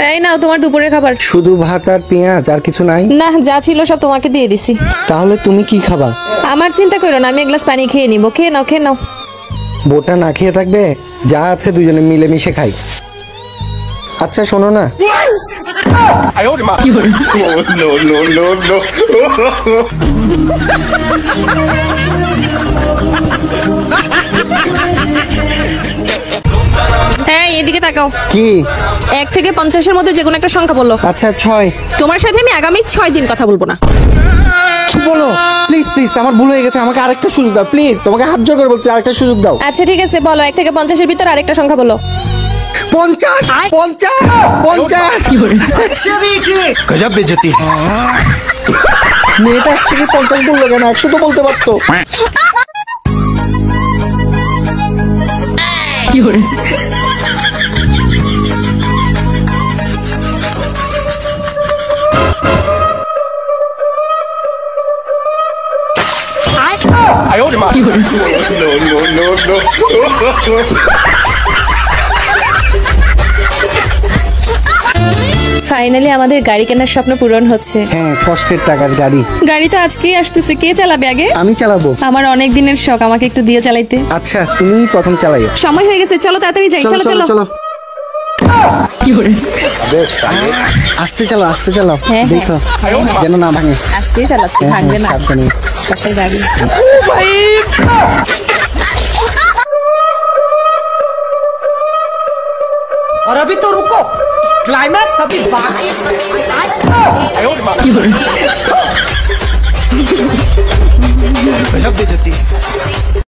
এই নাও তোমার দুপুরের খাবার। শুধু ভাত আর পেঁয়াজ, আর কিছু নাই? না, যা ছিল সব তোমাকে দিয়ে দিছি। তাহলে তুমি কি খাবা? আমার চিন্তা করো না, আমি এক গ্লাস পানি খেয়ে নিব। খেয়ে নাও, খেয়ে নাও। বোটা না খেয়ে থাকবে? যা আছে দুজনে মিলেমিশে খাই। আচ্ছা শোনো না, হ্যাঁ, এদিকে তাকাও। কি? 1 থেকে 50-এর মধ্যে যে কোনো একটা সংখ্যা বলো। আচ্ছা 6। তোমার সাথে আমি আগামী 6 দিন কথা বলবো না। কি বলো? প্লিজ প্লিজ, আমার ভুল হয়ে গেছে, আমাকে আরেকটা সুযোগ দাও প্লিজ। তোমাকে হাত জোড় করে বলছি, আরেকটা সুযোগ দাও। আচ্ছা ঠিক আছে, বলো 1 থেকে 50-এর ভিতর আরেকটা সংখ্যা বলো। 50 50 50। गजब बेइज्जती। মেয়েটা 1 থেকে 50 বললো কেন? 100 তো বলতে পারতো। ফাইনালি আমাদের গাড়ি কেনার স্বপ্ন পূরণ হচ্ছে। হ্যাঁ, কষ্টের টাকার গাড়ি। গাড়ি তো আজকেই আসতেছে, কে চালাবে আগে? আমি চালাবো। আমার অনেক দিনের শখ, আমাকে একটু দিয়ে চালাইতে। আচ্ছা তুমি প্রথম চালাইও। সময় হয়ে গেছে, চলো তাড়াতাড়ি যাই। চলো চলো চলো। আস্তে চালো, আস্তে চালো, হ্যাঁ, দেখো হ্যাঁ। যেন না ভাঙে। আস্তেই চালাচ্ছি, হ্যাঁ, ভাঙবে না। সাবধানে। শখের গাড়ি। और अभी तो रुको, क्लाइमैक्स अभी बाकी। गजब बेइज्जती।